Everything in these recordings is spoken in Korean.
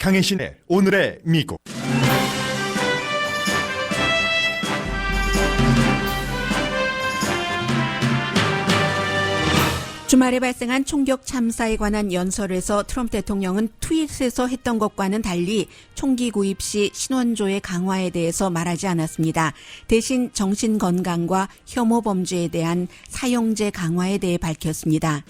강혜신의 오늘의 미국. 주말에 발생한 총격 참사에 관한 연설에서 트럼프 대통령은 트윗에서 했던 것과는 달리 총기 구입 시 신원조의 강화에 대해서 말하지 않았습니다. 대신 정신건강과 혐오 범죄에 대한 사형제 강화에 대해 밝혔습니다.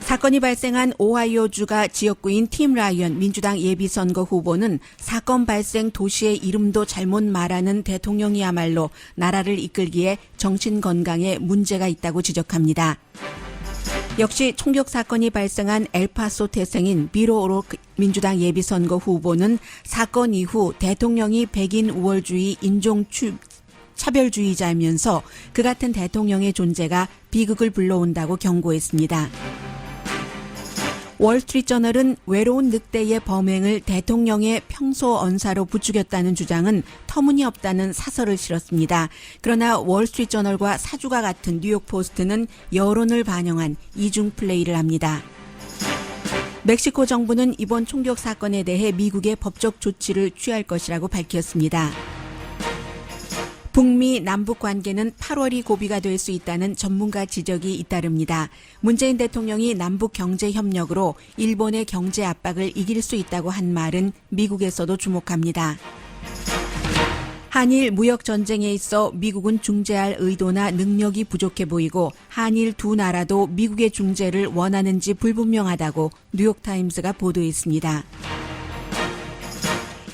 사건이 발생한 오하이오주가 지역구인 팀 라이언 민주당 예비선거 후보는 사건 발생 도시의 이름도 잘못 말하는 대통령이야말로 나라를 이끌기에 정신건강에 문제가 있다고 지적합니다. 역시 총격 사건이 발생한 엘파소 태생인 비로 오로크 민주당 예비선거 후보는 사건 이후 대통령이 백인 우월주의 차별주의자이면서 그 같은 대통령의 존재가 비극을 불러온다고 경고했습니다. 월스트리트저널은 외로운 늑대의 범행을 대통령의 평소 언사로 부추겼다는 주장은 터무니없다는 사설을 실었습니다. 그러나 월스트리트저널과 사주가 같은 뉴욕포스트는 여론을 반영한 이중 플레이를 합니다. 멕시코 정부는 이번 총격 사건에 대해 미국의 법적 조치를 취할 것이라고 밝혔습니다. 북미 남북 관계는 8월이 고비가 될 수 있다는 전문가 지적이 잇따릅니다. 문재인 대통령이 남북 경제 협력으로 일본의 경제 압박을 이길 수 있다고 한 말은 미국에서도 주목합니다. 한일 무역 전쟁에 있어 미국은 중재할 의도나 능력이 부족해 보이고 한일 두 나라도 미국의 중재를 원하는지 불분명하다고 뉴욕타임스가 보도했습니다.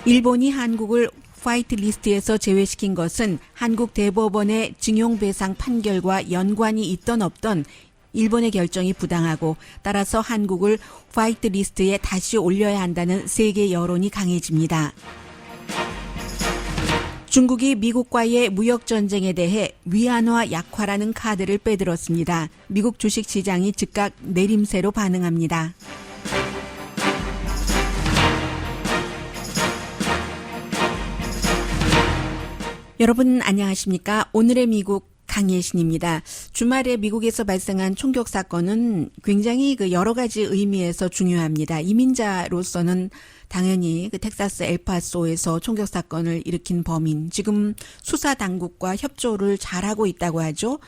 일본이 한국을 화이트리스트에서 제외시킨 것은 한국 대법원의 징용배상 판결과 연관이 있던 없던 일본의 결정이 부당하고 따라서 한국을 화이트리스트에 다시 올려야 한다는 세계 여론이 강해집니다. 중국이 미국과의 무역전쟁에 대해 위안화 약화라는 카드를 빼들었습니다. 미국 주식시장이 즉각 내림세로 반응합니다. 여러분 안녕하십니까? 오늘의 미국 강예신입니다. 주말에 미국에서 발생한 총격 사건은 굉장히 여러 가지 의미에서 중요합니다. 이민자로서는 당연히 텍사스 엘파소에서 총격 사건을 일으킨 범인, 지금 수사 당국과 협조를 잘하고 있다고 하죠.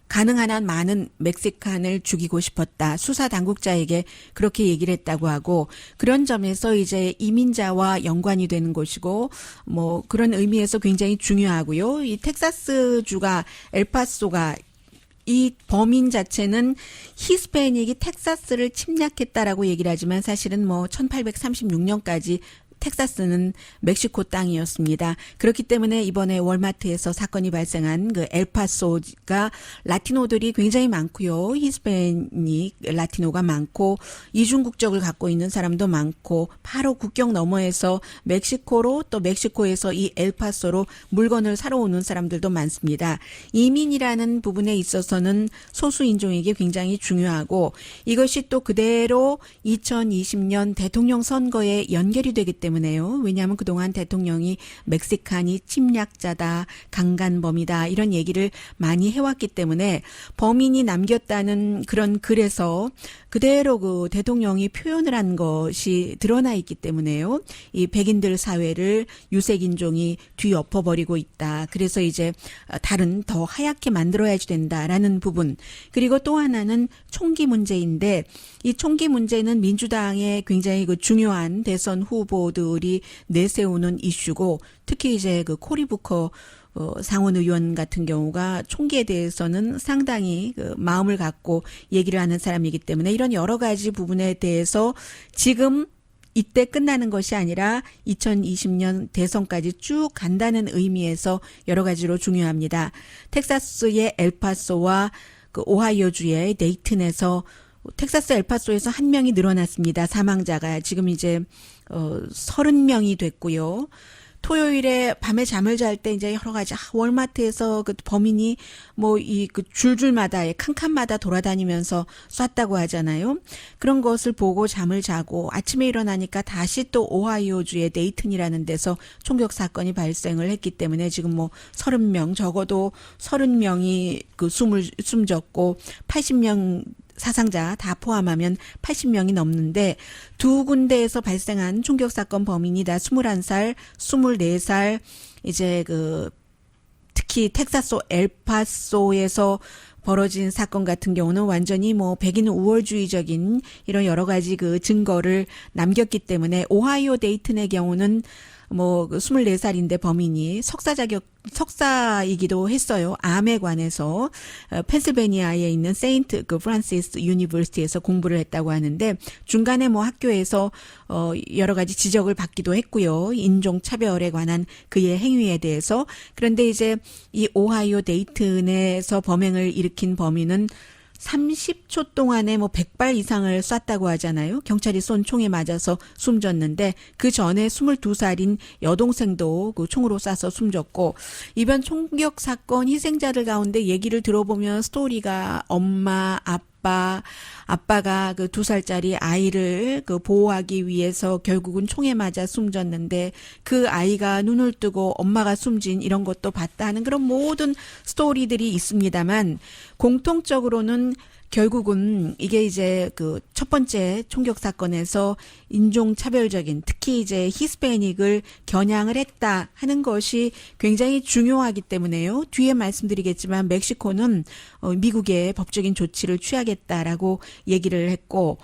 가능한 한 많은 멕시칸을 죽이고 싶었다. 수사 당국자에게 그렇게 얘기를 했다고 하고, 그런 점에서 이제 이민자와 연관이 되는 것이고, 그런 의미에서 굉장히 중요하고요. 이 텍사스주가 엘파소가 이 범인 자체는 히스패닉이 텍사스를 침략했다라고 얘기를 하지만 사실은 1836년까지 텍사스는 멕시코 땅이었습니다. 그렇기 때문에 이번에 월마트에서 사건이 발생한 엘파소가 라티노들이 굉장히 많고요. 히스패닉 라티노가 많고 이중 국적을 갖고 있는 사람도 많고 바로 국경 너머에서 멕시코로 또 멕시코에서 이 엘파소로 물건을 사러 오는 사람들도 많습니다. 이민이라는 부분에 있어서는 소수 인종에게 굉장히 중요하고 이것이 또 그대로 2020년 대통령 선거에 연결이 되기 때문에요. 왜냐하면 그동안 대통령이 멕시칸이 침략자다, 강간범이다 이런 얘기를 많이 해왔기 때문에 범인이 남겼다는 그런 글에서 그대로 그 대통령이 표현을 한 것이 드러나 있기 때문에요. 이 백인들 사회를 유색인종이 뒤엎어버리고 있다. 그래서 이제 다른 더 하얗게 만들어야지 된다라는 부분. 그리고 또 하나는 총기 문제인데 이 총기 문제는 민주당의 굉장히 중요한 대선 후보들이 내세우는 이슈고 특히 이제 코리 부커 상원 의원 같은 경우가 총기에 대해서는 상당히 마음을 갖고 얘기를 하는 사람이기 때문에 이런 여러 가지 부분에 대해서 지금 이때 끝나는 것이 아니라 2020년 대선까지 쭉 간다는 의미에서 여러 가지로 중요합니다. 텍사스의 엘파소와 오하이오주의 데이튼에서 텍사스 엘파소에서 한 명이 늘어났습니다. 사망자가 지금 이제 30명이 됐고요. 토요일에 밤에 잠을 잘 때 이제 여러 가지 월마트에서 범인이 줄줄마다 칸칸마다 돌아다니면서 쐈다고 하잖아요. 그런 것을 보고 잠을 자고 아침에 일어나니까 다시 또 오하이오주의 데이튼이라는 데서 총격 사건이 발생을 했기 때문에 지금 30명 적어도 30명이 숨졌고 80명 사상자 다 포함하면 80명이 넘는데 두 군데에서 발생한 총격 사건 범인이 다 21살, 24살 이제 특히 텍사스 엘파소에서 벌어진 사건 같은 경우는 완전히 뭐 백인 우월주의적인 이런 여러 가지 증거를 남겼기 때문에 오하이오 데이튼의 경우는 뭐 24살인데 범인이 석사이기도 했어요. 암에 관해서 펜실베니아에 있는 세인트 프란시스 유니버시티에서 공부를 했다고 하는데 중간에 뭐 학교에서 여러 가지 지적을 받기도 했고요. 인종 차별에 관한 그의 행위에 대해서. 그런데 이제 이 오하이오 데이튼에서 범행을 일으킨 범인은 30초 동안에 뭐 100발 이상을 쐈다고 하잖아요. 경찰이 쏜 총에 맞아서 숨졌는데 그 전에 22살인 여동생도 그 총으로 쏴서 숨졌고 이번 총격 사건 희생자들 가운데 얘기를 들어보면 스토리가 엄마, 아빠가 그 2살짜리 아이를 보호하기 위해서 결국은 총에 맞아 숨졌는데 그 아이가 눈을 뜨고 엄마가 숨진 이런 것도 봤다 하는 그런 모든 스토리들이 있습니다만 공통적으로는 결국은 이게 이제 첫 번째 총격 사건에서 인종차별적인 특히 이제 히스패닉을 겨냥을 했다 하는 것이 굉장히 중요하기 때문에요. 뒤에 말씀드리겠지만 멕시코는 미국의 법적인 조치를 취하겠다라고 얘기를 했고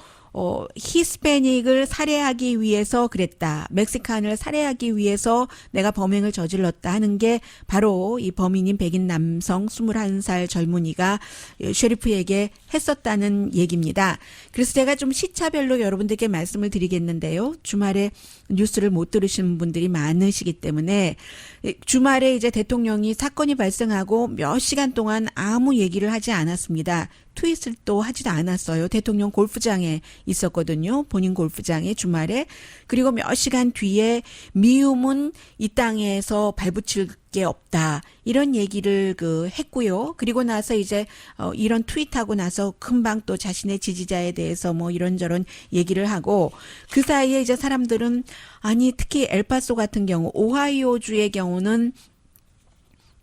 히스패닉을 살해하기 위해서 그랬다. 멕시칸을 살해하기 위해서 내가 범행을 저질렀다 하는 게 바로 이 범인인 백인 남성 21살 젊은이가 셰리프에게 했었다는 얘기입니다. 그래서 제가 좀 시차별로 여러분들께 말씀을 드리겠는데요. 주말에 뉴스를 못 들으시는 분들이 많으시기 때문에 주말에 이제 대통령이 사건이 발생하고 몇 시간 동안 아무 얘기를 하지 않았습니다. 트윗을 또 하지도 않았어요. 대통령 골프장에 있었거든요. 본인 골프장에 주말에. 그리고 몇 시간 뒤에 미움은 이 땅에서 발붙일 게 없다. 이런 얘기를 했고요. 그리고 나서 이제 이런 트윗하고 나서 금방 또 자신의 지지자에 대해서 뭐 이런저런 얘기를 하고 그 사이에 이제 사람들은 아니 특히 엘파소 같은 경우 오하이오주의 경우는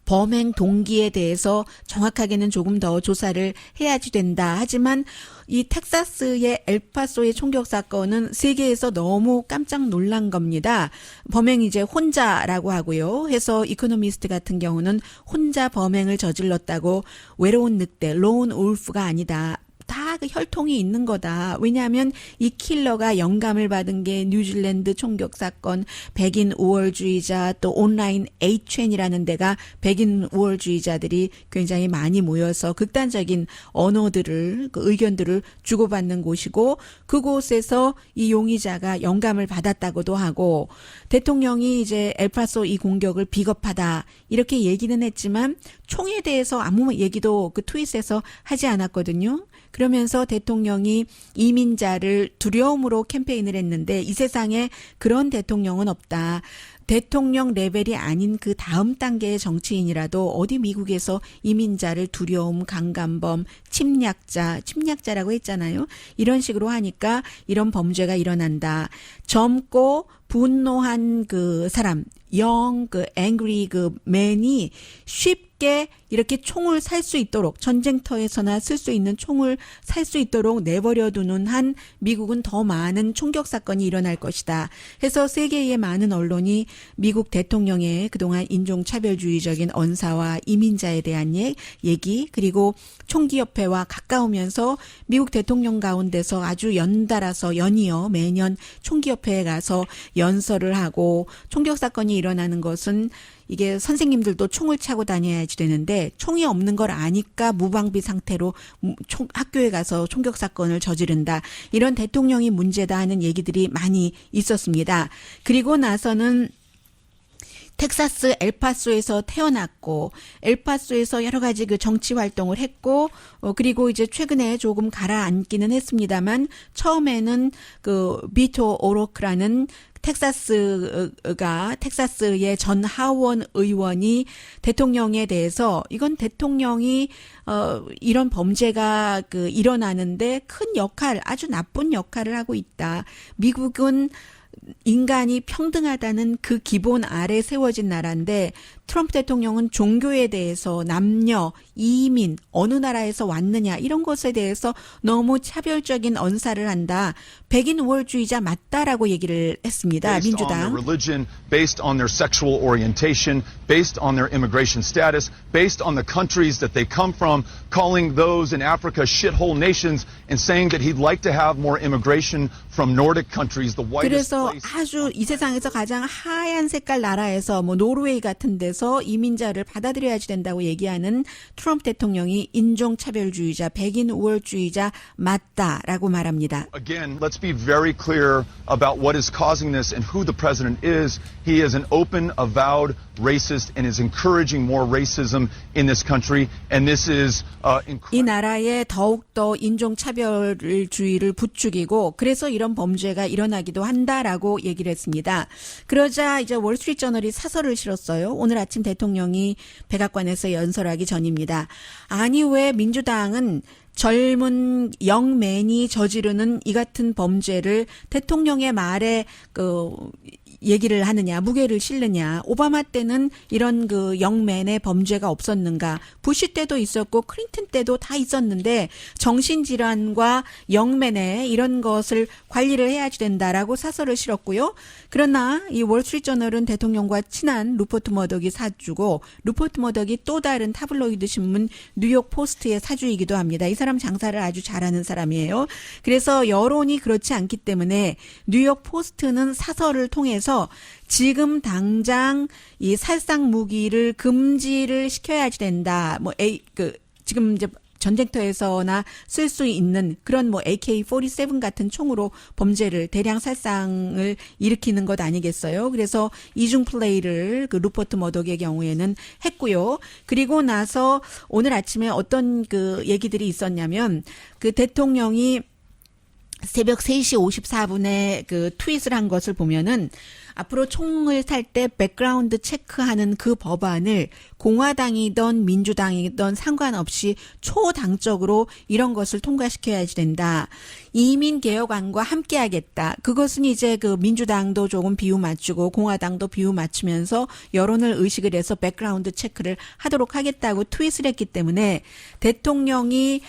범행 동기에 대해서 정확하게는 조금 더 조사를 해야지 된다. 하지만 이 텍사스의 엘파소의 총격 사건은 세계에서 너무 깜짝 놀란 겁니다. 범행 이제 혼자라고 하고요. 해서 이코노미스트 같은 경우는 혼자 범행을 저질렀다고 외로운 늑대, 로운 울프가 아니다. 다 그 혈통이 있는 거다. 왜냐하면 이 킬러가 영감을 받은 게 뉴질랜드 총격 사건, 백인 우월주의자 또 온라인 8chan이라는 데가 백인 우월주의자들이 굉장히 많이 모여서 극단적인 언어들을 의견들을 주고받는 곳이고 그곳에서 이 용의자가 영감을 받았다고도 하고 대통령이 이제 엘파소 이 공격을 비겁하다 이렇게 얘기는 했지만 총에 대해서 아무 얘기도 그 트윗에서 하지 않았거든요. 그러면서 대통령이 이민자를 두려움으로 캠페인을 했는데 이 세상에 그런 대통령은 없다. 대통령 레벨이 아닌 그 다음 단계의 정치인이라도 어디 미국에서 이민자를 두려움, 강간범, 침략자라고 했잖아요. 이런 식으로 하니까 이런 범죄가 일어난다. 젊고 분노한 그 사람, angry man이 쉽게 이렇게 총을 살 수 있도록 전쟁터에서나 쓸 수 있는 총을 살 수 있도록 내버려 두는 한 미국은 더 많은 총격 사건이 일어날 것이다. 해서 세계의 많은 언론이 미국 대통령의 그동안 인종차별주의적인 언사와 이민자에 대한 얘기 그리고 총기협회와 가까우면서 미국 대통령 가운데서 아주 연달아서 연이어 매년 총기협회에 가서 연설을 하고 총격 사건이 일어나는 것은 이게 선생님들도 총을 차고 다녀야지 되는데 총이 없는 걸 아니까 무방비 상태로 학교에 가서 총격 사건을 저지른다. 이런 대통령이 문제다 하는 얘기들이 많이 있었습니다. 그리고 나서는 텍사스 엘파소에서 태어났고 엘파소에서 여러 가지 그 정치 활동을 했고 그리고 이제 최근에 조금 가라앉기는 했습니다만 처음에는 그 비토 오로크라는 텍사스의 전 하원 의원이 대통령에 대해서 이건 대통령이 이런 범죄가 일어나는데 큰 역할, 아주 나쁜 역할을 하고 있다. 미국은 인간이 평등하다는 그 기본 아래 세워진 나라인데 트럼프 대통령은 종교에 대해서 남녀, 이민, 어느 나라에서 왔느냐 이런 것에 대해서 너무 차별적인 언사를 한다. 백인 우월주의자 맞다라고 얘기를 했습니다. Based on 민주당. their religion, based on their sexual orientation, based on their immigration status, based on the countries that they come from, calling those in Africa shithole nations and saying that he'd like to have more immigration from Nordic countries, the whitest 그래서 place. 아주 이 세상에서 가장 하얀 색깔 나라에서 뭐 노르웨이 같은 데서 이민자를 받아들여야지 된다고 얘기하는 트럼프 대통령이 인종차별주의자, 백인 우월주의자 맞다라고 말합니다. Again, let's be very clear about what is causing this and who the president is. He is an open, avowed racist and is encouraging more racism in this country. And this is 이 나라에 더욱더 인종차별주의를 부추기고 그래서 이런 범죄가 일어나기도 한다라고 얘기를 했습니다. 그러자 이제 월스트리트저널이 사설을 실었어요. 오늘 아침 대통령이 백악관에서 연설하기 전입니다. 아니 왜 민주당은 젊은 영맨이 저지르는 이 같은 범죄를 대통령의 말에 얘기를 하느냐, 무게를 실느냐. 오바마 때는 이런 그 영맨의 범죄가 없었는가. 부시 때도 있었고 클린턴 때도 다 있었는데 정신질환과 영맨의 이런 것을 관리를 해야지 된다라고 사설을 실었고요. 그러나 이 월스트리트저널은 대통령과 친한 루퍼트 머덕이 사주고 루퍼트 머덕이 또 다른 타블로이드 신문 뉴욕 포스트의 사주이기도 합니다. 이 사람 장사를 아주 잘하는 사람이에요. 그래서 여론이 그렇지 않기 때문에 뉴욕 포스트는 사설을 통해서 지금 당장 이 살상 무기를 금지를 시켜야지 된다. 지금 이제 전쟁터에서나 쓸 수 있는 그런 뭐 AK-47 같은 총으로 범죄를 대량 살상을 일으키는 것 아니겠어요? 그래서 이중 플레이를 그 루퍼트 머덕의 경우에는 했고요. 그리고 나서 오늘 아침에 어떤 그 얘기들이 있었냐면 그 대통령이 새벽 3시 54분에 그 트윗을 한 것을 보면은 앞으로 총을 살 때 백그라운드 체크하는 그 법안을 공화당이든 민주당이든 상관없이 초당적으로 이런 것을 통과시켜야지 된다. 이민개혁안과 함께하겠다. 그것은 이제 그 민주당도 조금 비유 맞추고 공화당도 비유 맞추면서 여론을 의식을 해서 백그라운드 체크를 하도록 하겠다고 트윗을 했기 때문에 대통령이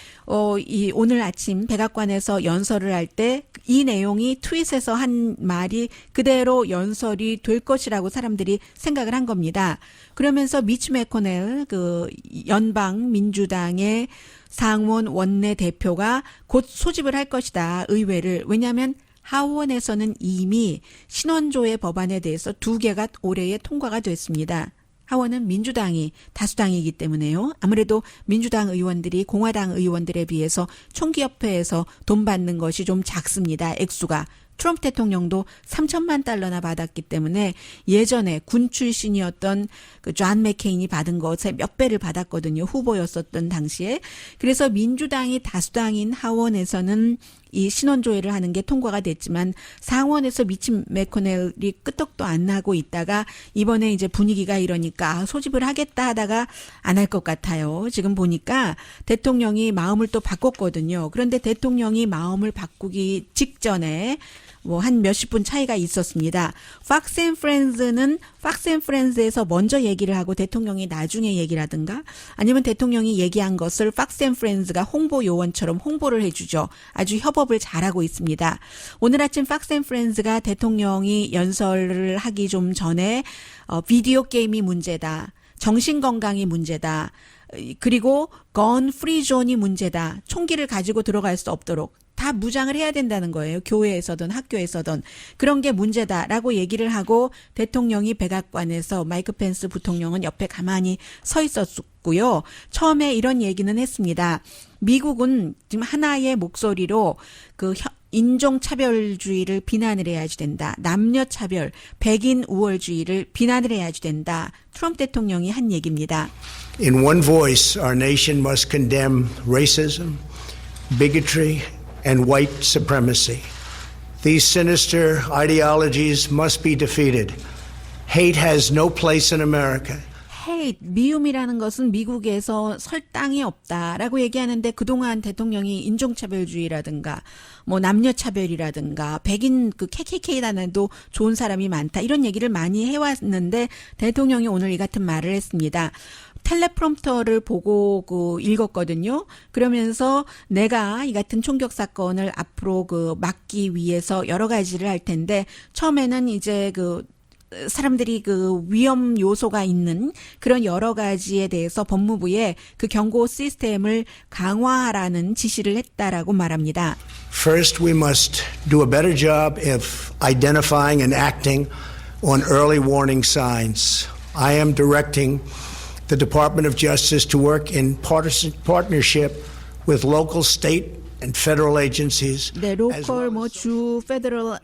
이 오늘 아침 백악관에서 연설을 할 때 이 내용이 트윗에서 한 말이 그대로 연설이 될 것이라고 사람들이 생각을 한 겁니다. 그러면서 미치 매코넬 그 연방 민주당의 상원 원내 대표가 곧 소집을 할 것이다. 의회를. 왜냐하면 하원에서는 이미 신원조회 법안에 대해서 2개가 올해에 통과가 됐습니다. 하원은 민주당이 다수당이기 때문에요. 아무래도 민주당 의원들이 공화당 의원들에 비해서 총기협회에서 돈 받는 것이 좀 작습니다. 액수가. 트럼프 대통령도 3천만 달러나 받았기 때문에 예전에 군 출신이었던 그 존 맥케인이 받은 것의 몇 배를 받았거든요. 후보였었던 당시에. 그래서 민주당이 다수당인 하원에서는 이 신원조회를 하는 게 통과가 됐지만 상원에서 미치 매코넬이 끄떡도 안 나고 있다가 이번에 이제 분위기가 이러니까 소집을 하겠다 하다가 안 할 것 같아요. 지금 보니까 대통령이 마음을 또 바꿨거든요. 그런데 대통령이 마음을 바꾸기 직전에 뭐 한 몇십 분 차이가 있었습니다. 팍스 앤 프렌즈는 팍스 앤 프렌즈에서 먼저 얘기를 하고 대통령이 나중에 얘기를 하든가 아니면 대통령이 얘기한 것을 팍스 앤 프렌즈가 홍보 요원처럼 홍보를 해주죠. 아주 협업을 잘하고 있습니다. 오늘 아침 팍스 앤 프렌즈가 대통령이 연설을 하기 좀 전에 비디오 게임이 문제다. 정신건강이 문제다. 그리고 건 프리 존이 문제다. 총기를 가지고 들어갈 수 없도록. 다 무장을 해야 된다는 거예요. 교회에서든 학교에서든. 그런 게 문제다라고 얘기를 하고 대통령이 백악관에서 마이크 펜스 부통령은 옆에 가만히 서 있었고요. 처음에 이런 얘기는 했습니다. 미국은 지금 하나의 목소리로 그 인종차별주의를 비난을 해야지 된다. 남녀차별, 백인 우월주의를 비난을 해야지 된다. 트럼프 대통령이 한 얘기입니다. In one voice, our nation must condemn racism, bigotry, and white supremacy. These sinister ideologies must be defeated. Hate has no place in America. hate, 미움이라는 것은 미국에서 설 땅이 없다라고 얘기하는데 그동안 대통령이 인종차별주의라든가 뭐 남녀차별이라든가 백인 그 KKK단에도 좋은 사람이 많다 이런 얘기를 많이 해왔는데 대통령이 오늘 이 같은 말을 했습니다. 텔레프롬프터를 보고 읽었거든요. 그러면서 내가 이 같은 총격 사건을 앞으로 막기 위해서 여러 가지를 할 텐데 처음에는 이제 사람들이 위험 요소가 있는 그런 여러 가지에 대해서 법무부에 그 경고 시스템을 강화하라는 지시를 했다라고 말합니다. First, we must do a better job of identifying and acting on early warning signs. I am directing the Department of Justice to work in partnership with local, state, and federal agencies. 네, 로컬, 주, 페더럴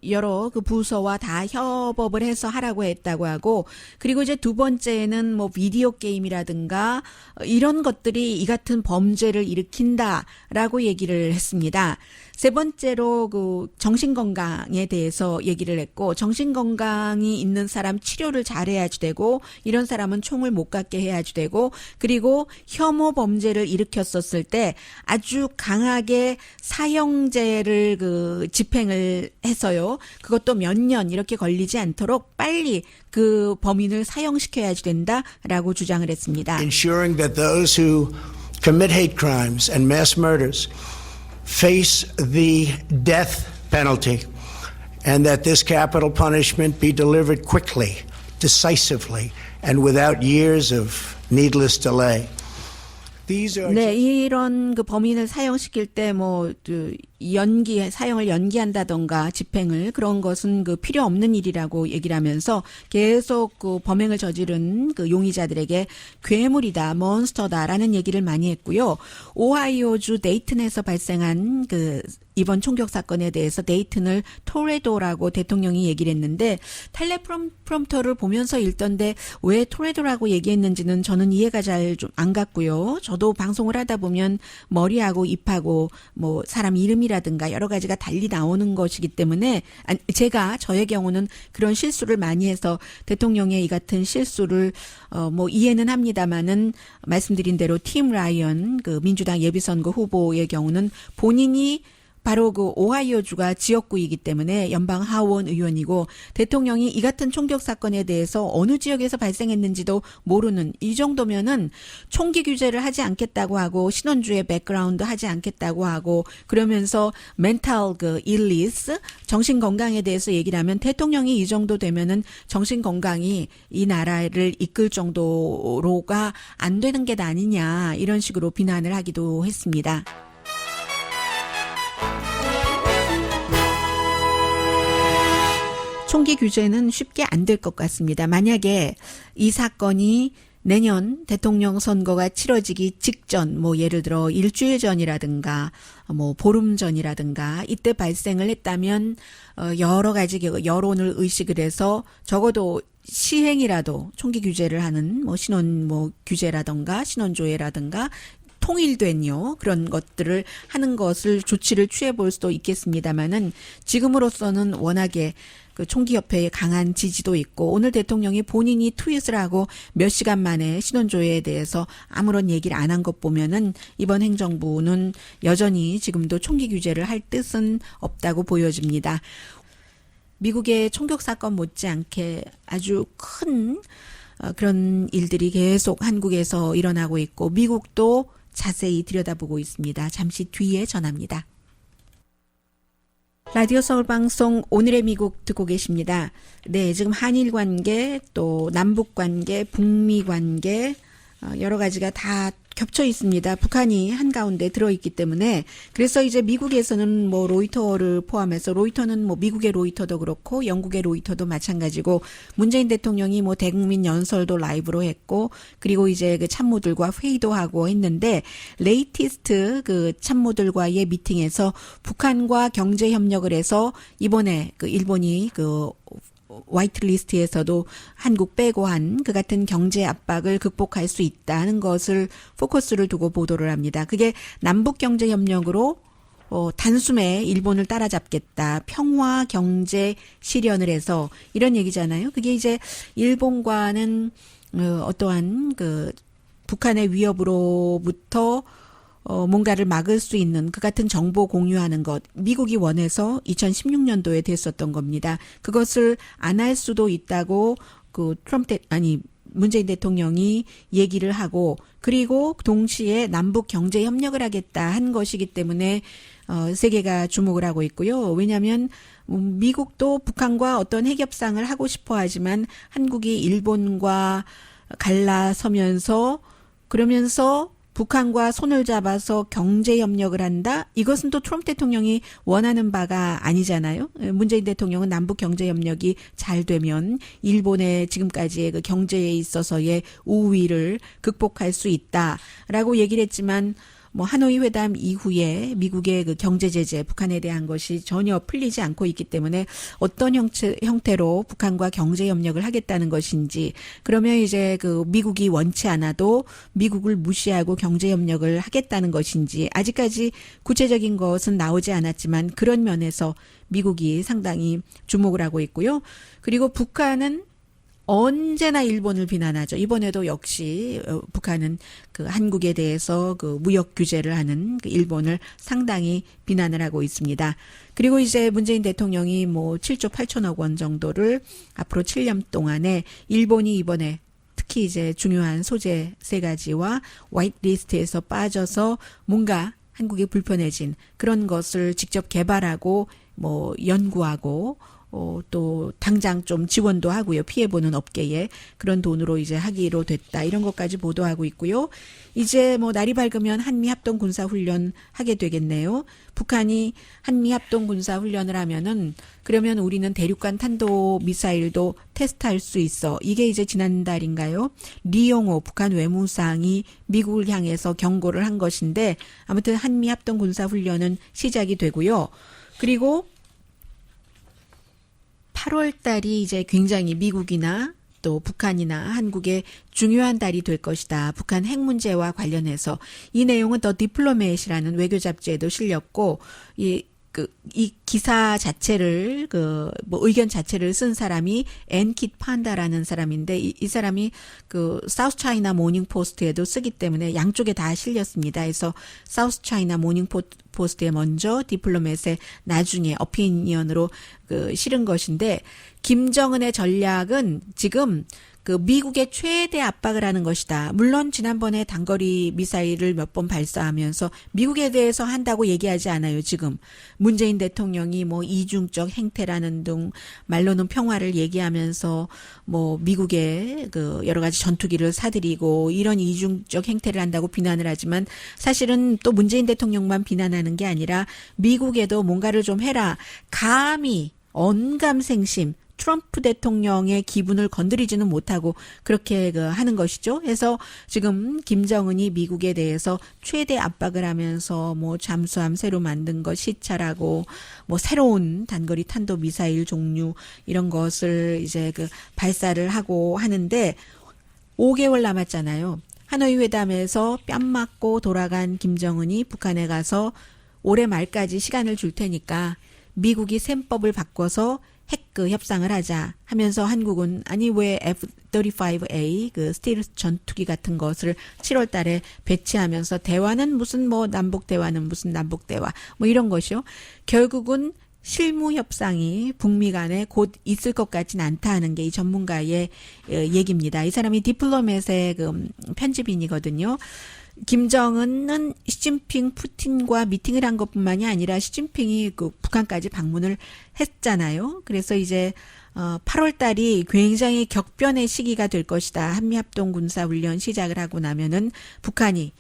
여러 부서와 다 협업을 해서 하라고 했다고 하고 그리고 이제 두 번째는 비디오 게임이라든가 이런 것들이 이 같은 범죄를 일으킨다라고 얘기를 했습니다. 세 번째로 정신건강에 대해서 얘기를 했고 정신건강이 있는 사람 치료를 잘해야지 되고 이런 사람은 총을 못 갖게 해야지 되고 그리고 혐오 범죄를 일으켰었을 때 아주 강하게 사형제를 집행을 해서요. 그것도 몇 년 이렇게 걸리지 않도록 빨리 그 범인을 사형시켜야지 된다라고 주장을 했습니다. Ensuring that those who commit hate crimes and mass murders face the death penalty and that this capital punishment be delivered quickly, decisively, and without years of needless delay. 네, 이런 범인을 사형시킬 때 사형을 연기한다던가 집행을 그런 것은 필요 없는 일이라고 얘기를 하면서 계속 범행을 저지른 용의자들에게 괴물이다, 몬스터다라는 얘기를 많이 했고요. 오하이오주 데이튼에서 발생한 이번 총격 사건에 대해서 데이튼을 토레도라고 대통령이 얘기를 했는데 텔레프롬프터를 보면서 읽던데 왜 토레도라고 얘기했는지는 저는 이해가 잘 좀 안 갔고요. 저도 방송을 하다 보면 머리하고 입하고 사람 이름이라든가 여러 가지가 달리 나오는 것이기 때문에 저의 경우는 그런 실수를 많이 해서 대통령의 이 같은 실수를 이해는 합니다만은 말씀드린 대로 팀 라이언 민주당 예비선거 후보의 경우는 본인이 바로 오하이오주가 지역구이기 때문에 연방 하원 의원이고 대통령이 이 같은 총격 사건에 대해서 어느 지역에서 발생했는지도 모르는 이 정도면은 총기 규제를 하지 않겠다고 하고 신원주의 백그라운드 하지 않겠다고 하고 그러면서 멘탈 일리스 정신 건강에 대해서 얘기를 하면 대통령이 이 정도 되면은 정신 건강이 이 나라를 이끌 정도로가 안 되는 게 아니냐 이런 식으로 비난을 하기도 했습니다. 총기 규제는 쉽게 안 될 것 같습니다. 만약에 이 사건이 내년 대통령 선거가 치러지기 직전, 예를 들어 일주일 전이라든가, 보름 전이라든가, 이때 발생을 했다면, 여러 가지 여론을 의식을 해서 적어도 시행이라도 총기 규제를 하는, 신원, 규제라든가, 신원조회라든가, 통일된요 그런 것들을 하는 것을 조치를 취해 볼 수도 있겠습니다만은 지금으로서는 워낙에 총기협회의 강한 지지도 있고 오늘 대통령이 본인이 트윗을 하고 몇 시간 만에 신원조회에 대해서 아무런 얘기를 안 한 것 보면은 이번 행정부는 여전히 지금도 총기 규제를 할 뜻은 없다고 보여집니다. 미국의 총격 사건 못지않게 아주 큰 그런 일들이 계속 한국에서 일어나고 있고 미국도 자세히 들여다보고 있습니다. 잠시 뒤에 전합니다. 라디오 서울방송 오늘의 미국 듣고 계십니다. 네, 지금 한일 관계, 또 남북 관계, 북미 관계 여러 가지가 다 겹쳐 있습니다. 북한이 한가운데 들어있기 때문에 그래서 이제 미국에서는 로이터를 포함해서 로이터는 미국의 로이터도 그렇고 영국의 로이터도 마찬가지고 문재인 대통령이 대국민 연설도 라이브로 했고 그리고 이제 참모들과 회의도 하고 했는데 레이티스트 참모들과의 미팅에서 북한과 경제 협력을 해서 이번에 일본이 화이트리스트에서도 한국 빼고 한 그 같은 경제 압박을 극복할 수 있다는 것을 포커스를 두고 보도를 합니다. 그게 남북 경제 협력으로 단숨에 일본을 따라잡겠다. 평화 경제 실현을 해서 이런 얘기잖아요. 그게 이제 일본과는 어떠한 그 북한의 위협으로부터 뭔가를 막을 수 있는 그 같은 정보 공유하는 것, 미국이 원해서 2016년도에 됐었던 겁니다. 그것을 안 할 수도 있다고 문재인 대통령이 얘기를 하고, 그리고 동시에 남북 경제 협력을 하겠다 한 것이기 때문에 세계가 주목을 하고 있고요. 왜냐하면 미국도 북한과 어떤 핵협상을 하고 싶어 하지만 한국이 일본과 갈라서면서 그러면서 북한과 손을 잡아서 경제 협력을 한다? 이것은 또 트럼프 대통령이 원하는 바가 아니잖아요. 문재인 대통령은 남북 경제 협력이 잘 되면 일본의 지금까지의 그 경제에 있어서의 우위를 극복할 수 있다라고 얘기를 했지만 뭐 하노이 회담 이후에 미국의 그 경제 제재, 북한에 대한 것이 전혀 풀리지 않고 있기 때문에 어떤 형태로 북한과 경제 협력을 하겠다는 것인지, 그러면 이제 그 미국이 원치 않아도 미국을 무시하고 경제 협력을 하겠다는 것인지 아직까지 구체적인 것은 나오지 않았지만 그런 면에서 미국이 상당히 주목을 하고 있고요. 그리고 북한은 언제나 일본을 비난하죠. 이번에도 역시 북한은 그 한국에 대해서 그 무역 규제를 하는 그 일본을 상당히 비난을 하고 있습니다. 그리고 이제 문재인 대통령이 뭐 7조 8천억 원 정도를 앞으로 7년 동안에 일본이 이번에 특히 이제 중요한 소재 3가지와 화이트리스트에서 빠져서 뭔가 한국이 불편해진 그런 것을 직접 개발하고 뭐 연구하고 또 당장 좀 지원도 하고요. 피해보는 업계에 그런 돈으로 이제 하기로 됐다. 이런 것까지 보도하고 있고요. 이제 뭐 날이 밝으면 한미 합동 군사 훈련 하게 되겠네요. 북한이 한미 합동 군사 훈련을 하면은 그러면 우리는 대륙간 탄도 미사일도 테스트할 수 있어. 이게 이제 지난달인가요? 리용호 북한 외무상이 미국을 향해서 경고를 한 것인데 아무튼 한미 합동 군사 훈련은 시작이 되고요. 그리고 8월 달이 이제 굉장히 미국이나 또 북한이나 한국의 중요한 달이 될 것이다. 북한 핵 문제와 관련해서 이 내용은 더 디플로맷이라는 외교 잡지에도 실렸고 이 기사 자체를 뭐 의견 자체를 쓴 사람이 앤킷 판다라는 사람인데 이 사람이 그 사우스 차이나 모닝 포스트에도 쓰기 때문에 양쪽에 다 실렸습니다. 그래서 사우스 차이나 모닝 포스트에 먼저 디플로맷에 나중에 어피니언으로 실은 것인데, 김정은의 전략은 지금 그 미국의 최대 압박을 하는 것이다. 물론 지난번에 단거리 미사일을 몇 번 발사하면서 미국에 대해서 한다고 얘기하지 않아요. 지금 문재인 대통령이 뭐 이중적 행태라는 등 말로는 평화를 얘기하면서 뭐 미국의 그 여러 가지 전투기를 사들이고 이런 이중적 행태를 한다고 비난을 하지만 사실은 또 문재인 대통령만 비난하는 게 아니라 미국에도 뭔가를 좀 해라. 감히 언감생심 트럼프 대통령의 기분을 건드리지는 못하고 그렇게 하는 것이죠. 그래서 지금 김정은이 미국에 대해서 최대 압박을 하면서 뭐 잠수함 새로 만든 것 시찰하고 뭐 새로운 단거리 탄도 미사일 종류 이런 것을 이제 발사를 하고 하는데 5개월 남았잖아요. 하노이 회담에서 뺨 맞고 돌아간 김정은이 북한에 가서 올해 말까지 시간을 줄 테니까 미국이 셈법을 바꿔서 핵 협상을 하자 하면서 한국은 아니 왜 F-35A 스틸스 전투기 같은 것을 7월 달에 배치하면서 대화는 무슨 뭐 남북 대화는 무슨 남북 대화 뭐 이런 것이요. 결국은 실무 협상이 북미 간에 곧 있을 것 같진 않다 하는 게 이 전문가의 얘기입니다. 이 사람이 디플로맷의 편집인이거든요. 김정은은 시진핑 푸틴과 미팅을 한 것뿐만이 아니라 시진핑이 북한까지 방문을 했잖아요. 그래서 이제 8월 달이 굉장히 격변의 시기가 될 것이다. 한미합동 군사훈련 시작을 하고 나면은 북한이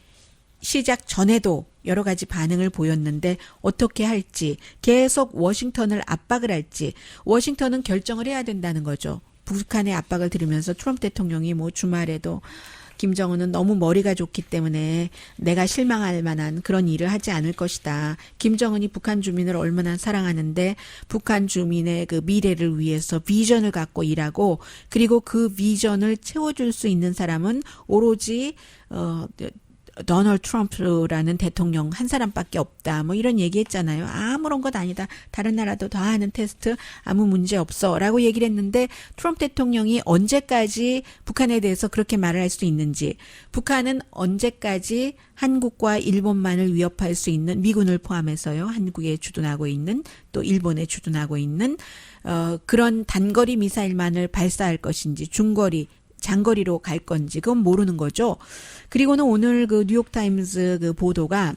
시작 전에도 여러 가지 반응을 보였는데 어떻게 할지, 계속 워싱턴을 압박을 할지, 워싱턴은 결정을 해야 된다는 거죠. 북한의 압박을 들으면서 트럼프 대통령이 뭐 주말에도 김정은은 너무 머리가 좋기 때문에 내가 실망할 만한 그런 일을 하지 않을 것이다. 김정은이 북한 주민을 얼마나 사랑하는데 북한 주민의 미래를 위해서 비전을 갖고 일하고 그리고 그 비전을 채워줄 수 있는 사람은 오로지 도널드 트럼프라는 대통령 한 사람밖에 없다. 뭐 이런 얘기했잖아요. 아무런 것 아니다. 다른 나라도 다 하는 테스트 아무 문제 없어라고 얘기를 했는데 트럼프 대통령이 언제까지 북한에 대해서 그렇게 말을 할 수 있는지, 북한은 언제까지 한국과 일본만을 위협할 수 있는 미군을 포함해서요. 한국에 주둔하고 있는 또 일본에 주둔하고 있는 그런 단거리 미사일만을 발사할 것인지 중거리 장거리로 갈 건지 그건 모르는 거죠. 그리고는 오늘 그 뉴욕타임스 그 보도가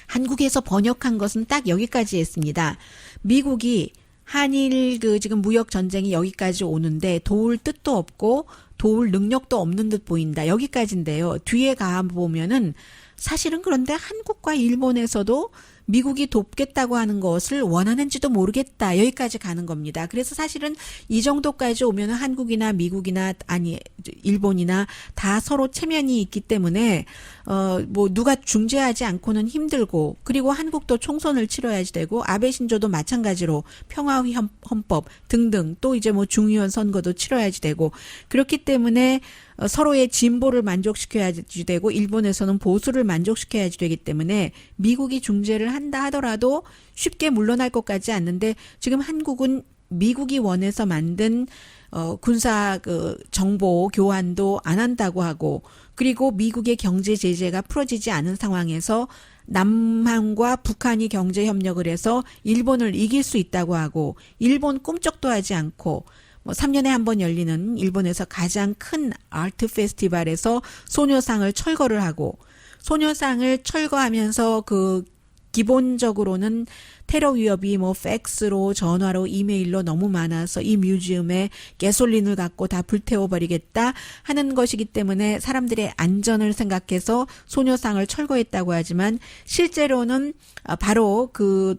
한국에서 번역한 것은 딱 여기까지 했습니다. 미국이 한일 그 지금 무역 전쟁이 여기까지 오는데 도울 뜻도 없고 도울 능력도 없는 듯 보인다. 여기까지인데요. 뒤에 가 보면은 사실은 그런데 한국과 일본에서도 미국이 돕겠다고 하는 것을 원하는지도 모르겠다. 여기까지 가는 겁니다. 그래서 사실은 이 정도까지 오면 한국이나 미국이나 아니 일본이나 다 서로 체면이 있기 때문에 뭐 누가 중재하지 않고는 힘들고, 그리고 한국도 총선을 치러야지 되고 아베 신조도 마찬가지로 평화의 헌법 등등 또 이제 뭐 중의원 선거도 치러야지 되고, 그렇기 때문에 서로의 진보를 만족시켜야지 되고 일본에서는 보수를 만족시켜야지 되기 때문에 미국이 중재를 한다 하더라도 쉽게 물러날 것 같지 않는데, 지금 한국은 미국이 원해서 만든 군사 그 정보 교환도 안 한다고 하고, 그리고 미국의 경제 제재가 풀어지지 않은 상황에서 남한과 북한이 경제 협력을 해서 일본을 이길 수 있다고 하고, 일본 꿈쩍도 하지 않고 뭐 3년에 한 번 열리는 일본에서 가장 큰 아트 페스티벌에서 소녀상을 철거를 하고, 소녀상을 철거하면서 그 기본적으로는 테러 위협이 뭐 팩스로 전화로 이메일로 너무 많아서 이 뮤지엄에 가솔린을 갖고 다 불태워버리겠다 하는 것이기 때문에 사람들의 안전을 생각해서 소녀상을 철거했다고 하지만, 실제로는 바로 그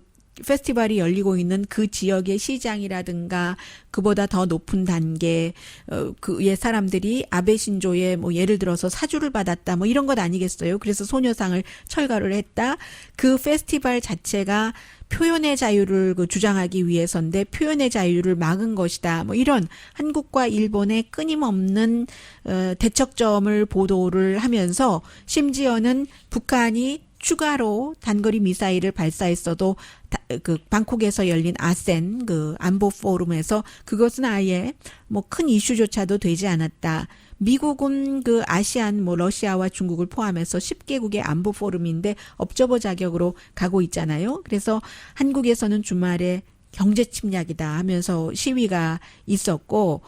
페스티벌이 열리고 있는 그 지역의 시장이라든가 그보다 더 높은 단계 그의 사람들이 아베 신조의 뭐 예를 들어서 사주를 받았다 뭐 이런 것 아니겠어요. 그래서 소녀상을 철거를 했다. 그 페스티벌 자체가 표현의 자유를 그 주장하기 위해서인데 표현의 자유를 막은 것이다. 뭐 이런 한국과 일본의 끊임없는 대척점을 보도를 하면서, 심지어는 북한이 추가로 단거리 미사일을 발사했어도 그 방콕에서 열린 아센 그 안보 포럼에서 그것은 아예 뭐 큰 이슈조차도 되지 않았다. 미국은 그 아시안 뭐 러시아와 중국을 포함해서 10개국의 안보 포럼인데 업저버 자격으로 가고 있잖아요. 그래서 한국에서는 주말에 경제 침략이다 하면서 시위가 있었고,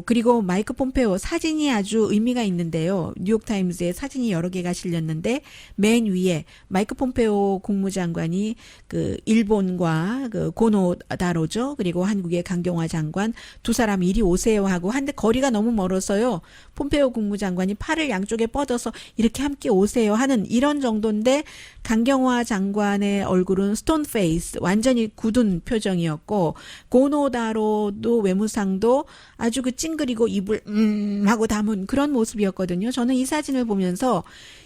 그리고 마이크 폼페오 사진이 아주 의미가 있는데요. 뉴욕타임스에 사진이 여러 개가 실렸는데 맨 위에 마이크 폼페오 국무장관이 그 일본과 그 고노다로죠. 그리고 한국의 강경화 장관 두 사람 이리 오세요 하고, 한데 거리가 너무 멀어서요. 폼페오 국무장관이 팔을 양쪽에 뻗어서 이렇게 함께 오세요 하는 이런 정도인데, 강경화 장관의 얼굴은 스톤 페이스 완전히 굳은 표정이었고, 고노다로도 외무상도 아주 그 찡그리고 입을 하고 담은 그런 모습이었거든요. 저는 이 사진을 보면서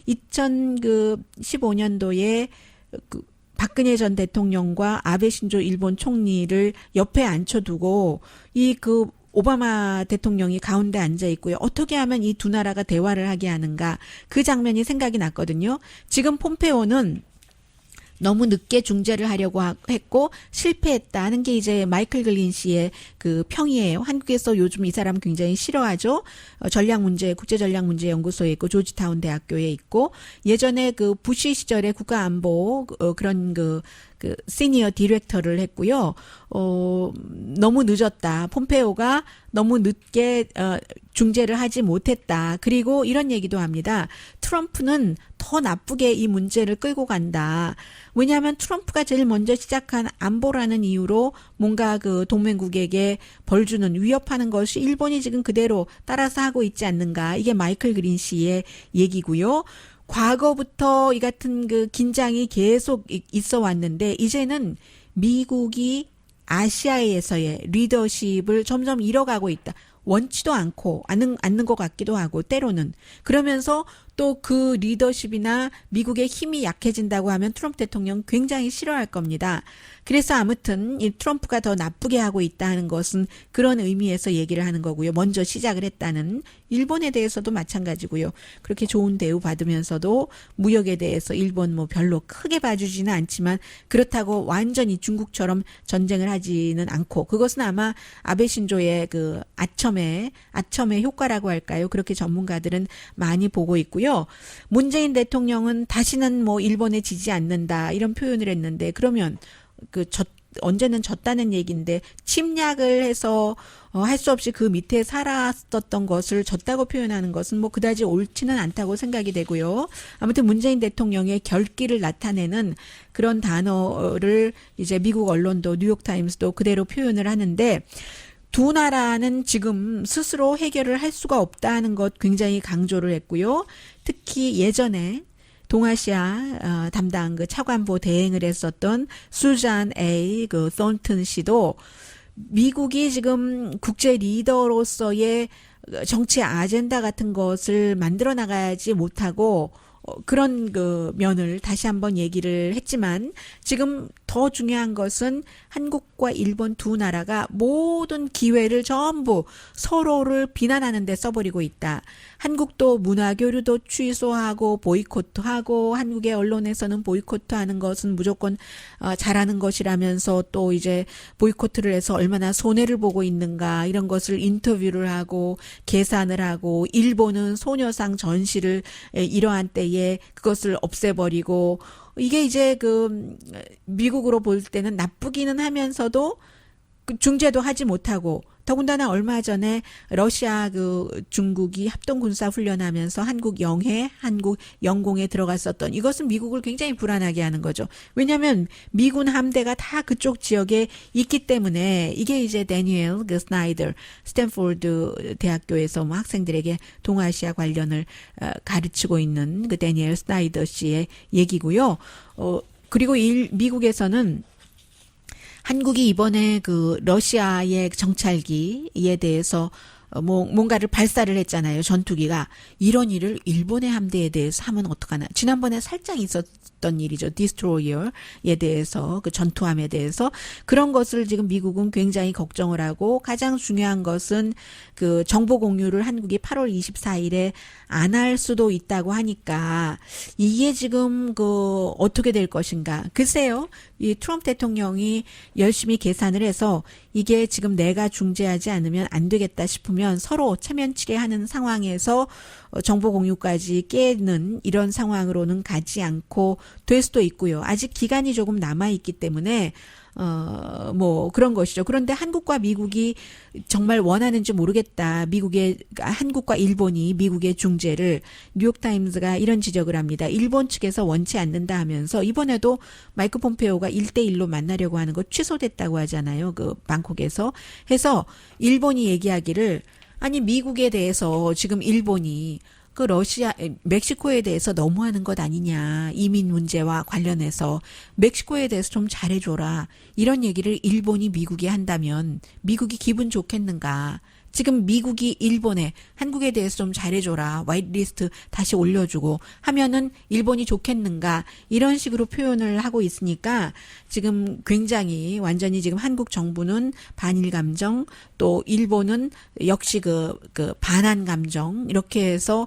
2015년도에 그 박근혜 전 대통령과 아베 신조 일본 총리를 옆에 앉혀두고 이 그 오바마 대통령이 가운데 앉아 있고요. 어떻게 하면 이 두 나라가 대화를 하게 하는가, 그 장면이 생각이 났거든요. 지금 폼페오는 너무 늦게 중재를 하려고 했고 실패했다는 게 이제 마이클 글린 씨의 그 평이에요. 한국에서 요즘 이 사람 굉장히 싫어하죠. 국제전략문제연구소에 있고 조지타운 대학교에 있고, 예전에 그 부시 시절에 국가안보 그런 그 시니어 디렉터를 했고요. 너무 늦었다. 폼페오가 너무 늦게 중재를 하지 못했다. 그리고 이런 얘기도 합니다. 트럼프는 더 나쁘게 이 문제를 끌고 간다. 왜냐하면 트럼프가 제일 먼저 시작한 안보라는 이유로 뭔가 그 동맹국에게 벌 주는, 위협하는 것이 일본이 지금 그대로 따라서 하고 있지 않는가. 이게 마이클 그린 씨의 얘기고요. 과거부터 이 같은 그 긴장이 계속 있어 왔는데 이제는 미국이 아시아에서의 리더십을 점점 잃어가고 있다. 원치도 않고 않는 것 같기도 하고 때로는. 그러면서 또 그 리더십이나 미국의 힘이 약해진다고 하면 트럼프 대통령 굉장히 싫어할 겁니다. 그래서 아무튼 이 트럼프가 더 나쁘게 하고 있다는 것은 그런 의미에서 얘기를 하는 거고요. 먼저 시작을 했다는 일본에 대해서도 마찬가지고요. 그렇게 좋은 대우 받으면서도 무역에 대해서 일본 뭐 별로 크게 봐주지는 않지만 그렇다고 완전히 중국처럼 전쟁을 하지는 않고 그것은 아마 아베 신조의 그 아첨의 효과라고 할까요? 그렇게 전문가들은 많이 보고 있고요. 문재인 대통령은 다시는 뭐 일본에 지지 않는다 이런 표현을 했는데 그러면 언제는 졌다는 얘기인데 침략을 해서 할 수 없이 그 밑에 살았었던 것을 졌다고 표현하는 것은 뭐 그다지 옳지는 않다고 생각이 되고요. 아무튼 문재인 대통령의 결기를 나타내는 그런 단어를 이제 미국 언론도 뉴욕타임스도 그대로 표현을 하는데 두 나라는 지금 스스로 해결을 할 수가 없다는 것 굉장히 강조를 했고요. 특히 예전에 동아시아 담당 그 차관보 대행을 했었던 수잔 A 그 썬튼 씨도 미국이 지금 국제 리더로서의 정치 아젠다 같은 것을 만들어 나가지 못하고 그런 그 면을 다시 한번 얘기를 했지만 지금 더 중요한 것은 한국과 일본 두 나라가 모든 기회를 전부 서로를 비난하는 데 써버리고 있다. 한국도 문화교류도 취소하고 보이콧하고 한국의 언론에서는 보이콧하는 것은 무조건 잘하는 것이라면서 또 이제 보이콧을 해서 얼마나 손해를 보고 있는가 이런 것을 인터뷰를 하고 계산을 하고 일본은 소녀상 전시를 이러한 때에 그것을 없애버리고 이게 이제 그 미국으로 볼 때는 나쁘기는 하면서도 중재도 하지 못하고 더군다나 얼마 전에 러시아 중국이 합동 군사 훈련하면서 한국 영해, 한국 영공에 들어갔었던 이것은 미국을 굉장히 불안하게 하는 거죠. 왜냐하면 미군 함대가 다 그쪽 지역에 있기 때문에 이게 이제 데니엘 스나이더 스탠포드 대학교에서 뭐 학생들에게 동아시아 관련을 가르치고 있는 그 데니엘 스나이더 씨의 얘기고요. 그리고 미국에서는 한국이 이번에 그 러시아의 정찰기에 대해서 뭔가를 발사를 했잖아요. 전투기가. 이런 일을 일본의 함대에 대해서 하면 어떡하나. 지난번에 살짝 있었던 일이죠. 디스트로이어에 대해서 그 전투함에 대해서 그런 것을 지금 미국은 굉장히 걱정을 하고 가장 중요한 것은 그 정보 공유를 한국이 8월 24일에 안 할 수도 있다고 하니까 이게 지금 어떻게 될 것인가. 글쎄요. 이 트럼프 대통령이 열심히 계산을 해서 이게 지금 내가 중재하지 않으면 안 되겠다 싶으면 서로 체면치레하는 상황에서 정보 공유까지 깨는 이런 상황으로는 가지 않고 될 수도 있고요. 아직 기간이 조금 남아 있기 때문에 뭐 그런 것이죠. 그런데 한국과 미국이 정말 원하는지 모르겠다. 한국과 일본이 미국의 중재를 뉴욕타임스가 이런 지적을 합니다. 일본 측에서 원치 않는다 하면서 이번에도 마이크 폼페오가 1대1로 만나려고 하는 거 취소됐다고 하잖아요. 그 방콕에서. 해서 일본이 얘기하기를 아니 미국에 대해서 지금 일본이 멕시코에 대해서 너무하는 것 아니냐. 이민 문제와 관련해서 멕시코에 대해서 좀 잘해줘라. 이런 얘기를 일본이 미국에 한다면 미국이 기분 좋겠는가. 지금 미국이 일본에 한국에 대해서 좀 잘해줘라. 화이트리스트 다시 올려주고 하면은 일본이 좋겠는가. 이런 식으로 표현을 하고 있으니까 지금 굉장히 완전히 지금 한국 정부는 반일 감정 또 일본은 역시 반한 감정 이렇게 해서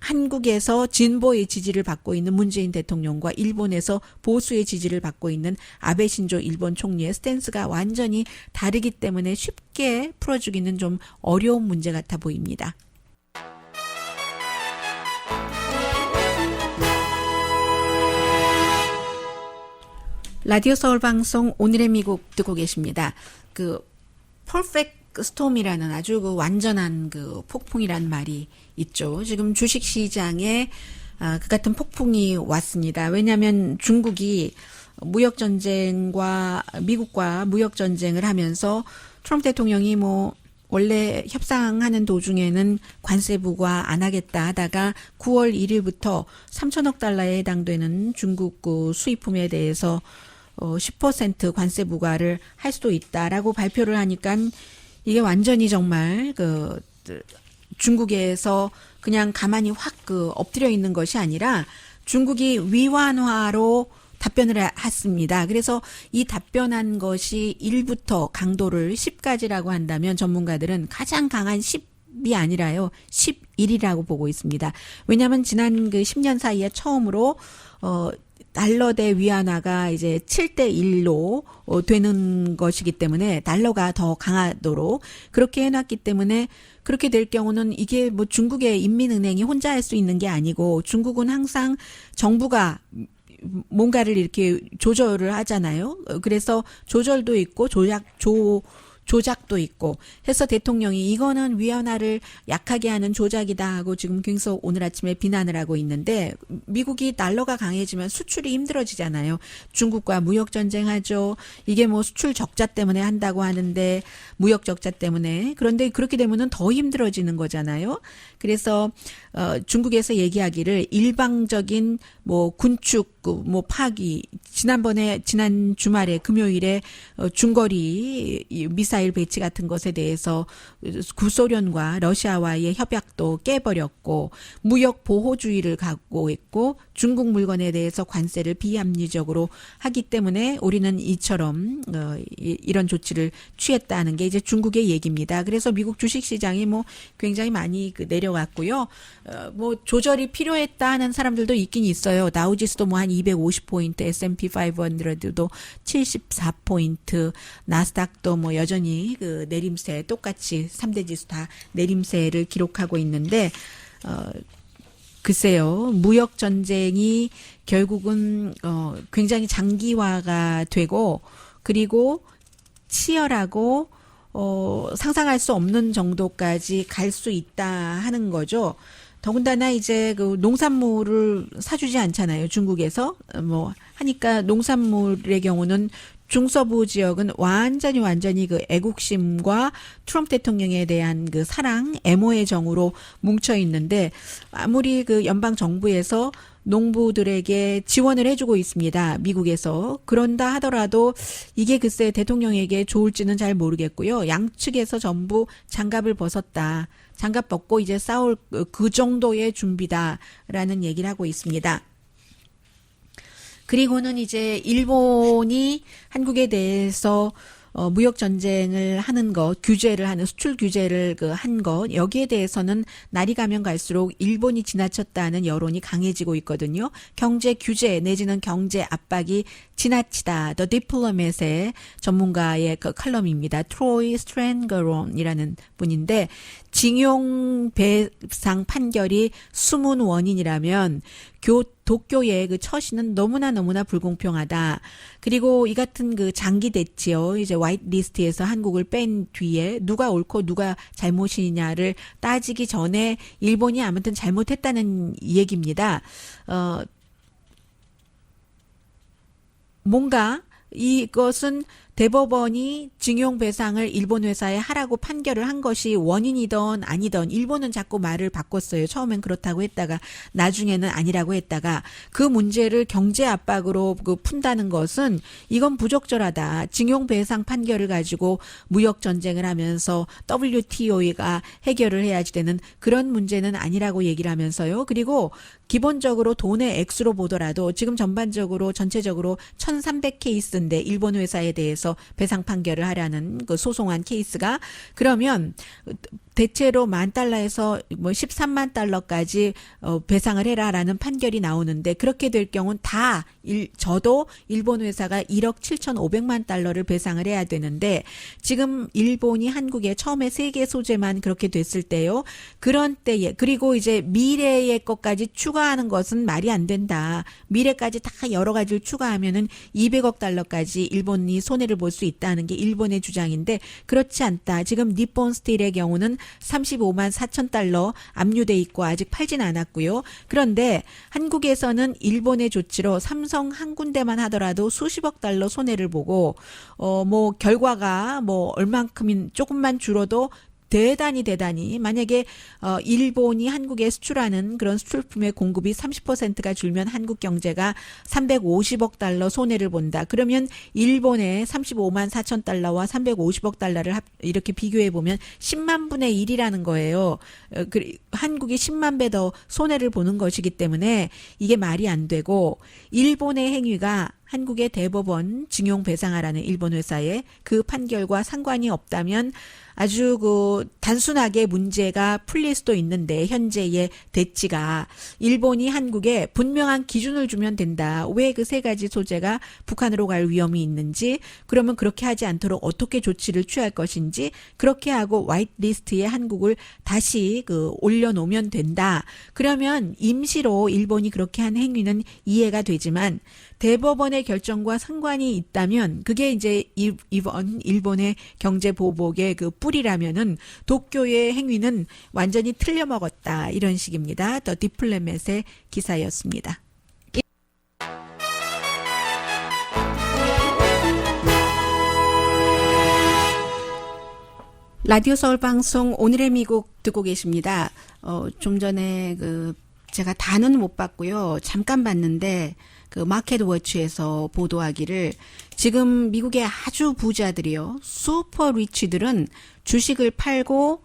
한국에서 진보의 지지를 받고 있는 문재인 대통령과 일본에서 보수의 지지를 받고 있는 아베 신조 일본 총리의 스탠스가 완전히 다르기 때문에 쉽게 풀어주기는 좀 어려운 문제 같아 보입니다. 라디오 서울 방송 오늘의 미국 듣고 계십니다. 퍼펙트 스톰이라는 아주 완전한 폭풍이란 말이 있죠. 지금 주식 시장에 그 같은 폭풍이 왔습니다. 왜냐하면 중국이 미국과 무역 전쟁을 하면서 트럼프 대통령이 원래 협상하는 도중에는 관세 부과 안 하겠다 하다가 9월 1일부터 3천억 달러에 해당되는 중국 수입품에 대해서 10% 관세 부과를 할 수도 있다라고 발표를 하니까 이게 완전히 정말 중국에서 그냥 가만히 확 엎드려 있는 것이 아니라 중국이 위완화로 답변을 했습니다. 그래서 이 답변한 것이 1부터 강도를 10까지라고 한다면 전문가들은 가장 강한 10이 아니라요. 11이라고 보고 있습니다. 왜냐하면 지난 그 10년 사이에 처음으로 달러 대 위안화가 이제 7대 1로 되는 것이기 때문에 달러가 더 강하도록 그렇게 해놨기 때문에 그렇게 될 경우는 이게 뭐 중국의 인민은행이 혼자 할 수 있는 게 아니고 중국은 항상 정부가 뭔가를 이렇게 조절을 하잖아요. 그래서 조절도 있고 조작도 있고 해서 대통령이 이거는 위안화를 약하게 하는 조작이다 하고 지금 계속 오늘 아침에 비난을 하고 있는데 미국이 달러가 강해지면 수출이 힘들어지잖아요. 중국과 무역 전쟁하죠. 이게 뭐 수출 적자 때문에 한다고 하는데 무역 적자 때문에 그런데 그렇게 되면은 더 힘들어지는 거잖아요. 그래서 중국에서 얘기하기를 일방적인 뭐 군축 뭐 파기 지난 주말에 금요일에 중거리 미사일 배치 같은 것에 대해서 구소련과 러시아와의 협약도 깨버렸고 무역 보호주의를 갖고 있고 중국 물건에 대해서 관세를 비합리적으로 하기 때문에 우리는 이처럼 이런 조치를 취했다는 게 이제 중국의 얘기입니다. 그래서 미국 주식시장이 뭐 굉장히 많이 내려왔고요. 뭐 조절이 필요했다 하는 사람들도 있긴 있어요. 다우지수도 뭐 한 250포인트, S&P 500도 74포인트, 나스닥도 뭐 여전히 그 내림세 똑같이 3대 지수 다 내림세를 기록하고 있는데 글쎄요. 무역 전쟁이 결국은 굉장히 장기화가 되고 그리고 치열하고 상상할 수 없는 정도까지 갈 수 있다 하는 거죠. 더군다나 이제 그 농산물을 사주지 않잖아요. 중국에서 뭐 하니까 농산물의 경우는 중서부 지역은 완전히 그 애국심과 트럼프 대통령에 대한 그 사랑, 애모의 정으로 뭉쳐 있는데 아무리 그 연방 정부에서 농부들에게 지원을 해주고 있습니다. 미국에서. 그런다 하더라도 이게 글쎄 대통령에게 좋을지는 잘 모르겠고요. 양측에서 전부 장갑을 벗었다. 장갑 벗고 이제 싸울 그 정도의 준비다라는 얘기를 하고 있습니다. 그리고는 이제 일본이 한국에 대해서 무역 전쟁을 하는 것, 규제를 하는 수출 규제를 한 것, 여기에 대해서는 날이 가면 갈수록 일본이 지나쳤다는 여론이 강해지고 있거든요. 경제 규제 내지는 경제 압박이 지나치다. The Diplomat의 전문가의 그 칼럼입니다. 트로이 스트랭거론이라는 분인데 징용 배상 판결이 숨은 원인이라면 도쿄의 그 처신은 너무나 불공평하다. 그리고 이 같은 그 장기 대치요. 이제 화이트 리스트에서 한국을 뺀 뒤에 누가 옳고 누가 잘못이냐를 따지기 전에 일본이 아무튼 잘못했다는 얘기입니다. 뭔가 이것은 대법원이 징용 배상을 일본 회사에 하라고 판결을 한 것이 원인이던 아니던 일본은 자꾸 말을 바꿨어요. 처음엔 그렇다고 했다가 나중에는 아니라고 했다가 그 문제를 경제 압박으로 푼다는 것은 이건 부적절하다. 징용 배상 판결을 가지고 무역 전쟁을 하면서 WTO가 해결을 해야지 되는 그런 문제는 아니라고 얘기를 하면서요. 그리고 기본적으로 돈의 액수로 보더라도 지금 전반적으로 전체적으로 1,300케이스인데 일본 회사에 대해서 배상 판결을 하라는 그 소송한 케이스가 그러면 대체로 $10,000에서 뭐 13만 달러까지 배상을 해라라는 판결이 나오는데 그렇게 될 경우는 저도 일본 회사가 1억 7,500만 달러를 배상을 해야 되는데 지금 일본이 한국에 처음에 3개 소재만 그렇게 됐을 때요. 그런 때에 그리고 이제 미래의 것까지 추가하는 것은 말이 안 된다. 미래까지 다 여러 가지를 추가하면은 200억 달러까지 일본이 손해를 볼 수 있다는 게 일본의 주장인데 그렇지 않다. 지금 니폰 스틸의 경우는 35만 4천 달러 압류돼 있고 아직 팔진 않았고요. 그런데 한국에서는 일본의 조치로 삼성 한 군데만 하더라도 수십억 달러 손해를 보고 뭐 결과가 뭐 얼만큼인 조금만 줄어도 대단히 만약에 일본이 한국에 수출하는 그런 수출품의 공급이 30%가 줄면 한국 경제가 350억 달러 손해를 본다. 그러면 일본의 35만 4천 달러와 350억 달러를 이렇게 비교해 보면 10만 분의 1이라는 거예요. 한국이 10만 배 더 손해를 보는 것이기 때문에 이게 말이 안 되고, 일본의 행위가 한국의 대법원 징용 배상하라는 일본 회사의 그 판결과 상관이 없다면 아주 단순하게 문제가 풀릴 수도 있는데, 현재의 대치가 일본이 한국에 분명한 기준을 주면 된다. 왜 그 세 가지 소재가 북한으로 갈 위험이 있는지, 그러면 그렇게 하지 않도록 어떻게 조치를 취할 것인지, 그렇게 하고 화이트리스트에 한국을 다시 올려놓으면 된다. 그러면 임시로 일본이 그렇게 한 행위는 이해가 되지만, 대법원의 결정과 상관이 있다면 그게 이제 이번 일본의 경제 보복의 뿌리라면은 도쿄의 행위는 완전히 틀려먹었다, 이런 식입니다. 더 디플레맷의 기사였습니다. 라디오 서울 방송 오늘의 미국 듣고 계십니다. 좀 전에 제가 다는 못 봤고요. 잠깐 봤는데 마켓워치에서 보도하기를, 지금 미국의 아주 부자들이요, 슈퍼 리치들은 주식을 팔고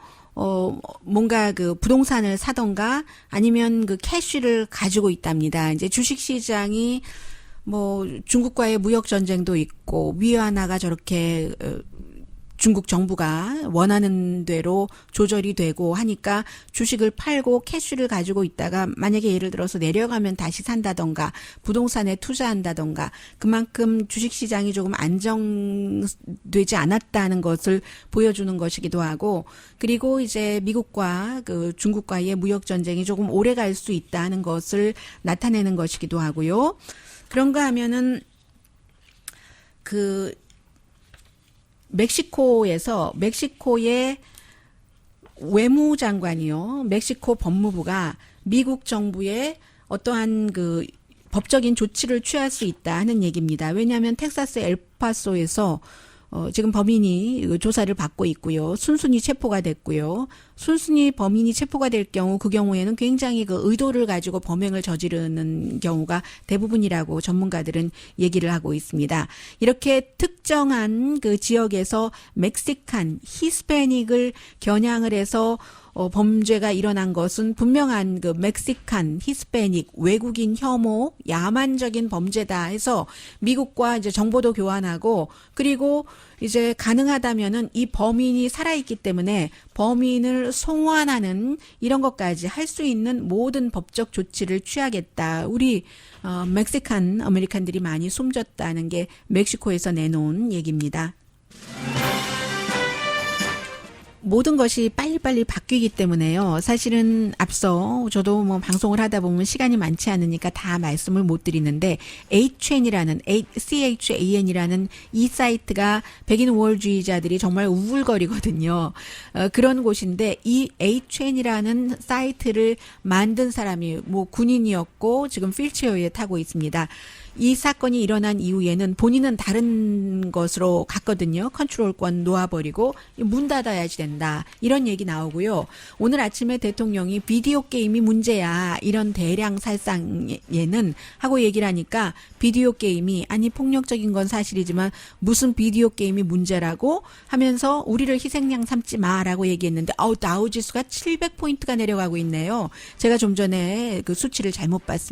뭔가 부동산을 사던가 아니면 캐시를 가지고 있답니다. 이제 주식 시장이 중국과의 무역 전쟁도 있고 위안화가 저렇게 중국 정부가 원하는 대로 조절이 되고 하니까 주식을 팔고 캐시를 가지고 있다가 만약에 예를 들어서 내려가면 다시 산다던가 부동산에 투자한다던가, 그만큼 주식시장이 조금 안정되지 않았다는 것을 보여주는 것이기도 하고, 그리고 이제 미국과 중국과의 무역 전쟁이 조금 오래 갈 수 있다는 것을 나타내는 것이기도 하고요. 그런가 하면은 멕시코의 외무장관이요, 멕시코 법무부가 미국 정부에 어떠한 법적인 조치를 취할 수 있다 하는 얘기입니다. 왜냐하면 텍사스 엘파소에서 지금 범인이 조사를 받고 있고요. 순순히 체포가 됐고요. 순순히 범인이 체포가 될 경우, 그 경우에는 굉장히 의도를 가지고 범행을 저지르는 경우가 대부분이라고 전문가들은 얘기를 하고 있습니다. 이렇게 특정한 지역에서 멕시칸, 히스패닉을 겨냥을 해서 범죄가 일어난 것은 분명한 멕시칸, 히스패닉, 외국인 혐오, 야만적인 범죄다 해서 미국과 이제 정보도 교환하고, 그리고 이제 가능하다면은 이 범인이 살아있기 때문에 범인을 송환하는 이런 것까지 할 수 있는 모든 법적 조치를 취하겠다. 우리 멕시칸 아메리칸들이 많이 숨졌다는 게 멕시코에서 내놓은 얘기입니다. 모든 것이 빨리빨리 바뀌기 때문에요. 사실은 앞서 저도 방송을 하다 보면 시간이 많지 않으니까 다 말씀을 못 드리는데, CHAN이라는 이 사이트가 백인 우월주의자들이 정말 우울거리거든요. 그런 곳인데, 이 HN이라는 사이트를 만든 사람이 군인이었고 지금 휠체어에 타고 있습니다. 이 사건이 일어난 이후에는 본인은 다른 것으로 갔거든요. 컨트롤권 놓아버리고 문 닫아야지 된다, 이런 얘기 나오고요. 오늘 아침에 대통령이 비디오 게임이 문제야, 이런 대량 살상에는 하고 얘기를 하니까, 비디오 게임이 아니 폭력적인 건 사실이지만 무슨 비디오 게임이 문제라고 하면서 우리를 희생양 삼지 마라고 얘기했는데, 다우지수가 700포인트가 내려가고 있네요. 제가 좀 전에 수치를 잘못 봤습니다.